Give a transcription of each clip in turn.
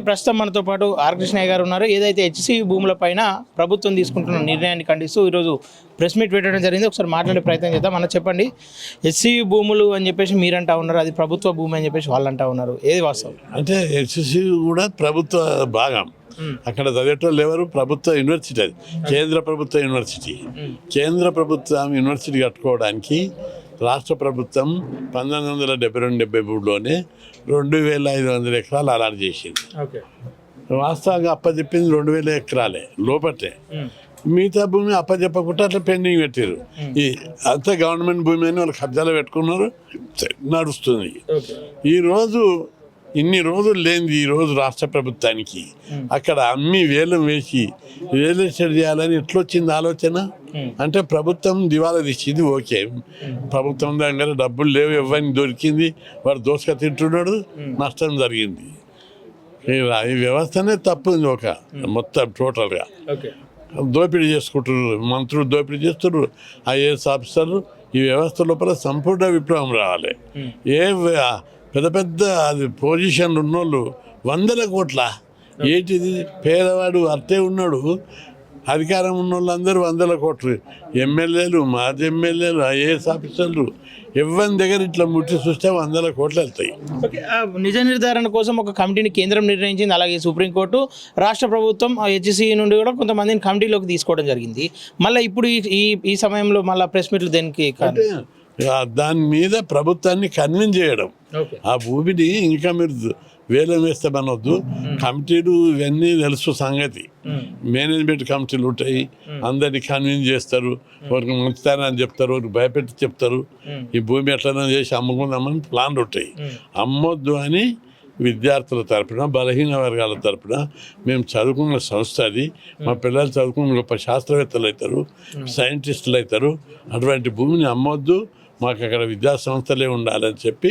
ప్రస్తుతం మనతో పాటు ఆర్ కృష్ణయ్య గారు ఉన్నారు. ఏదైతే హెచ్సివి భూములపైన ప్రభుత్వం తీసుకుంటున్న నిర్ణయాన్ని ఖండిస్తూ ఈరోజు ప్రెస్ మీట్ పెట్టడం జరిగింది. ఒకసారి మాట్లాడే ప్రయత్నం చేద్దాం. అన్న చెప్పండి, హెచ్సివి భూములు అని చెప్పేసి మీరంటా ఉన్నారు, అది ప్రభుత్వ భూమి అని చెప్పేసి వాళ్ళు అంటా ఉన్నారు, ఏది వాస్తవం? అంటే హెచ్సివి కూడా ప్రభుత్వ భాగం. అక్కడ చదివేటోళ్ళు ఎవరు? ప్రభుత్వ యూనివర్సిటీ, అది కేంద్ర ప్రభుత్వ యూనివర్సిటీ. కేంద్ర ప్రభుత్వం యూనివర్సిటీ కట్టుకోవడానికి రాష్ట్ర ప్రభుత్వం 1972-73లోనే 2500 ఎకరాలు అలాట్ చేసింది. వాస్తవంగా అప్పచెప్పింది 2000 ఎకరాలే లోపటే. మిగతా భూమి అప్పచెప్పకుండా అట్లా పెండింగ్ పెట్టారు. ఈ అంతా గవర్నమెంట్ భూమి అని వాళ్ళు కబ్జాలో పెట్టుకున్నారు, నడుస్తుంది. ఈరోజు ఇన్ని రోజులు లేనిది ఈరోజు రాష్ట్ర ప్రభుత్వానికి అక్కడ అమ్మి వేలం వేసి రియల్ ఎస్టేట్ చేయాలని ఎట్లొచ్చింది ఆలోచన? అంటే ప్రభుత్వం దివాలా తీసింది. ఓకే, ప్రభుత్వం దగ్గర డబ్బులు లేవు, ఎవరిని దొరికింది వాడు దోసుక తింటున్నాడు, నష్టం జరిగింది. ఈ వ్యవస్థనే తప్పుంది ఒక మొత్తం టోటల్గా. దోపిడీ చేసుకుంటున్నారు, మంత్రులు దోపిడీ చేస్తున్నారు, ఐఏఎస్ ఆఫీసర్లు. ఈ వ్యవస్థ లోపల సంపూర్ణ విప్లవం రావాలి. పెద్ద పెద్ద అది పొజిషన్లు ఉన్నోళ్ళు 100 కోట్ల ఏంటిది? పేదవాడు అట్టే ఉన్నాడు, అధికారం ఉన్నోళ్ళందరూ 100 కోట్లు. ఎమ్మెల్యేలు, మాజీ ఎమ్మెల్యేలు, ఐఏఎస్ ఆఫీసర్లు ఎవరి దగ్గర ఇట్లా ముట్టి చూస్తే 100 కోట్లు వెళ్తాయి. నిజ నిర్ధారణ కోసం ఒక కమిటీని కేంద్రం నిర్ణయించింది. అలాగే సుప్రీంకోర్టు, రాష్ట్ర ప్రభుత్వం హెచ్సివి నుండి కూడా కొంతమందిని కమిటీలోకి తీసుకోవడం జరిగింది. మళ్ళీ ఇప్పుడు ఈ సమయంలో మళ్ళీ ప్రెస్ మీట్లు దేనికి? దాని మీద ప్రభుత్వాన్ని కన్విన్స్ చేయడం. ఆ భూమిని ఇంకా మీరు వేలం వేస్తామనొద్దు. కమిటీలు ఇవన్నీ తెలుసు సంగతి. మేనేజ్మెంట్ కమిటీలు ఉంటాయి, అందరినీ కన్విన్స్ చేస్తారు, వారికి మంచితనాన్ని చెప్తారు, వారికి భయపెట్టి చెప్తారు. ఈ భూమి ఎట్లైనా చేసి అమ్ముకుందామని ప్లాన్లు ఉంటాయి. అమ్మొద్దు అని విద్యార్థుల తరపున, బలహీన వర్గాల తరపున మేము చదువుకున్న సంస్థ అది. మా పిల్లలు చదువుకున్న గొప్ప శాస్త్రవేత్తలు అవుతారు, సైంటిస్టులు అవుతారు. అటువంటి భూమిని అమ్మొద్దు, మాకు అక్కడ విద్యా సంస్థలే ఉండాలని చెప్పి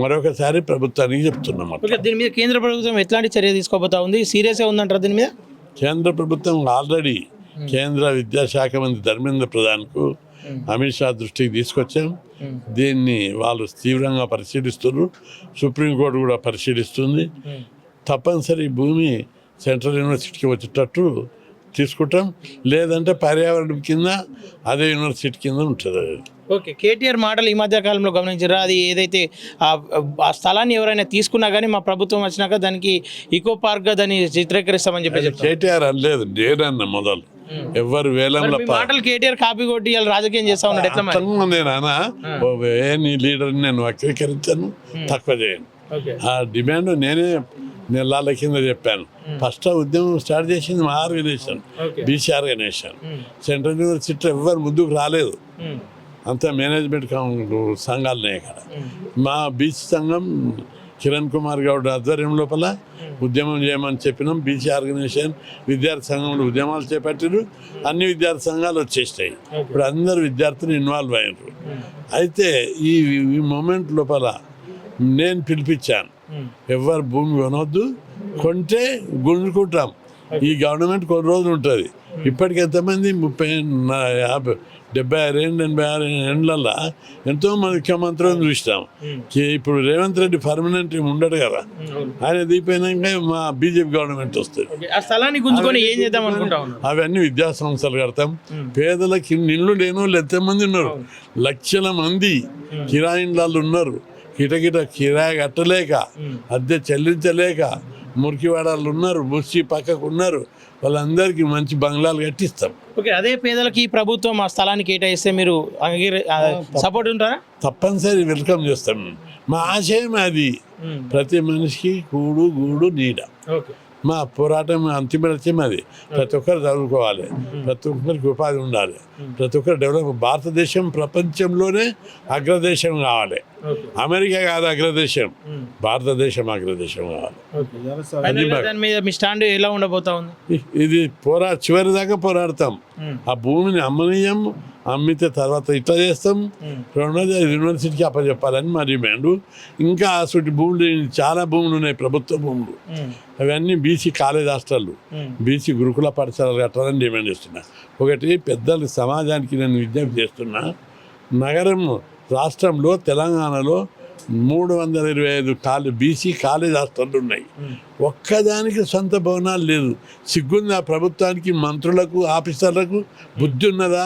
మరొకసారి ప్రభుత్వానికి చెప్తున్నాం. దీని మీద కేంద్ర ప్రభుత్వం ఎట్లాంటి చర్య తీసుకోబోతా ఉంది? సీరియస్గా ఉందంటారు దీని మీద? కేంద్ర ప్రభుత్వం ఆల్రెడీ కేంద్ర విద్యాశాఖ మంత్రి ధర్మేంద్ర ప్రధాన్కు అమిత్ షా దృష్టికి తీసుకొచ్చాం. దీన్ని వాళ్ళు తీవ్రంగా పరిశీలిస్తున్నారు. సుప్రీంకోర్టు కూడా పరిశీలిస్తుంది. తప్పనిసరి భూమి సెంట్రల్ యూనివర్సిటీకి వచ్చేటట్టు తీసుకుంటాం, లేదంటే పర్యావరణం కింద అదే యూనివర్సిటీ కింద ఉంటుంది. ఓకే, కేటీఆర్ మాటలు ఈ మధ్య కాలంలో గమనించారా? అది ఏదైతే ఆ స్థలాన్ని ఎవరైనా తీసుకున్నా కానీ మా ప్రభుత్వం వచ్చినాక దానికి ఈకో పార్క్గా దాన్ని చిత్రీకరిస్తామని చెప్పి కేటీఆర్ అనలేదు, నేనన్న మొదలు. ఎవరు వేలంలో మాటలు కేటీఆర్ కాపీ కొట్టి రాజకీయం చేస్తా ఉన్నాడు. నీ లీడర్ని నేను వక్రీకరించాను, తక్కువ చేయను. ఆ డిమాండ్ నేనే నెలల కింద చెప్పాను. ఫస్ట్ ఉద్యమం స్టార్ట్ చేసింది మా organisation, BC organisation. Central university ఎవరు ముందుకు రాలేదు, అంతా మేనేజ్మెంట్ సంఘాలనే. ఇక్కడ మా బీసీ సంఘం కిరణ్ కుమార్ గౌడ్ ఆధ్వర్యం లోపల ఉద్యమం చేయమని చెప్పినాం. బీసీ ఆర్గనైజేషన్, విద్యార్థి సంఘంలో ఉద్యమాలు చేపట్టారు. అన్ని విద్యార్థి సంఘాలు వచ్చేస్తాయి. ఇప్పుడు అందరు విద్యార్థులు ఇన్వాల్వ్ అయ్యారు. అయితే ఈ మూమెంట్ లోపల నేను పిలిపించాను, ఎవరు భూమి కొనవద్దు, కొంటే గుంజుకుంటాం. ఈ గవర్నమెంట్ కొన్ని రోజులు ఉంటుంది. ఇప్పటికి ఎంతమంది 76-86 ఏళ్ళల్లో ఎంతోమంది ముఖ్యమంత్రులను చూసినాం. ఇప్పుడు రేవంత్ రెడ్డి పర్మనెంట్ ఉండడు కదా, ఆయన దిగిపోయినాక మా బీజేపీ గవర్నమెంట్ వస్తుంది. అవన్నీ విద్యా సంస్థలు కడతాం. పేదలకి ఇళ్ళు లేని వాళ్ళు ఎంతమంది ఉన్నారు? లక్షల మంది కిరాయి ఇళ్ళు ఉన్నారు. కిటకిట కిరాయి కట్టలేక, అద్దె చెల్లించలేక మురికివాడాలు ఉన్నారు, ముసి పక్కకు ఉన్నారు. వాళ్ళందరికీ మంచి బంగ్లాలు కట్టిస్తాం. ఓకే, అదే పేదలకి ప్రభుత్వం ఆ స్థలాన్ని కేటాయిస్తే మీరు సపోర్ట్ ఉంటారా? తప్పనిసరి వెల్కమ్ చేస్తాం. మా ఆశయం అది, ప్రతి మనిషికి కూడు గూడు నీడ. మా పోరాటం అంతిమ లక్ష్యం అది. ప్రతి ఒక్కరు చదువుకోవాలి, ప్రతి ఒక్కరికి ఉపాధి ఉండాలి, ప్రతి ఒక్కరు డెవలప్. భారతదేశం ప్రపంచంలోనే అగ్రదేశం కావాలి. అమెరికా కాదు అగ్రదేశం, భారతదేశం అగ్రదేశం కావాలి. మీ స్టాండ్ ఎలా ఉండబోతా ఉంది? ఇది చివరి దాకా పోరాడతాం. ఆ భూమిని అమ్మనీయం, అమ్మితే తర్వాత ఇట్లా చేస్తాం. రెండోది యూనివర్సిటీకి అప్పచెప్పాలని మా డిమాండ్. ఇంకా అసలు భూములు చాలా భూములు ఉన్నాయి, ప్రభుత్వ భూములు. అవన్నీ బీసీ కాలేజ్ హాస్టళ్ళు, బీసీ గురుకుల పాఠశాలలు కట్టాలని డిమాండ్ చేస్తున్నా. ఒకటి పెద్దలు సమాజానికి నేను విజ్ఞప్తి చేస్తున్నా, నగరం రాష్ట్రంలో తెలంగాణలో 325 బీసీ కాలేజ్ హాస్టళ్ళు ఉన్నాయి. ఒక్కదానికి సొంత భవనాలు లేదు. సిగ్గుంది ఆ ప్రభుత్వానికి, మంత్రులకు, ఆఫీసర్లకు బుద్ధి ఉన్నదా?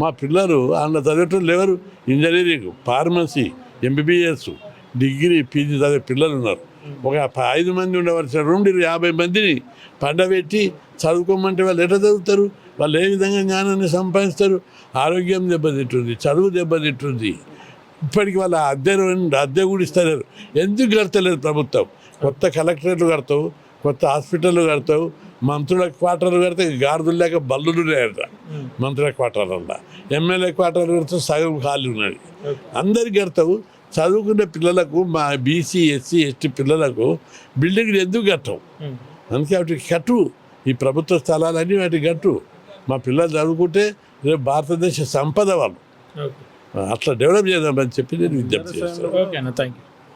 మా పిల్లలు అందులో చదివేటోళ్ళు ఎవరు? Engineering, pharmacy, MBBS, degree, PG చదివే పిల్లలు ఉన్నారు. ఒక 5 మంది ఉండవలసిన 50 మందిని పండబెట్టి చదువుకోమంటే వాళ్ళు ఎట్లా చదువుతారు? వాళ్ళు ఏ విధంగా జ్ఞానాన్ని సంపాదిస్తారు? ఆరోగ్యం దెబ్బతింటుంది, చదువు దెబ్బతింటుంది. ఇప్పటికి వాళ్ళ అద్దె కూడా ఇస్తారు. ఎందుకు కడతలేదు ప్రభుత్వం? కొత్త కలెక్టరేట్లు కడతావు, కొత్త హాస్పిటళ్ళు కడతావు, మంత్రుల క్వార్టర్లు కడితే గాడిదలు లేక బల్లులు లేట మంత్రుల క్వార్టర్లలో. ఎమ్మెల్యే క్వార్టర్లు కడితే సగం ఖాళీ ఉన్నది. అందరికి కడతావు. చదువుకునే పిల్లలకు, మా బీసీ, ఎస్సీ, ఎస్టీ పిల్లలకు బిల్డింగ్లు ఎందుకు కట్టవు? అందుకే వాటికి కట్టు. ఈ ప్రభుత్వ స్థలాలన్నీ వాటికి కట్టు. మా పిల్లలు చదువుకుంటే రేపు భారతదేశ సంపద వాళ్ళు. అట్లా డెవలప్ చేద్దామని చెప్పి నేను విజ్ఞప్తి చేస్తాను. ఓకే అన్న, థ్యాంక్ యూ.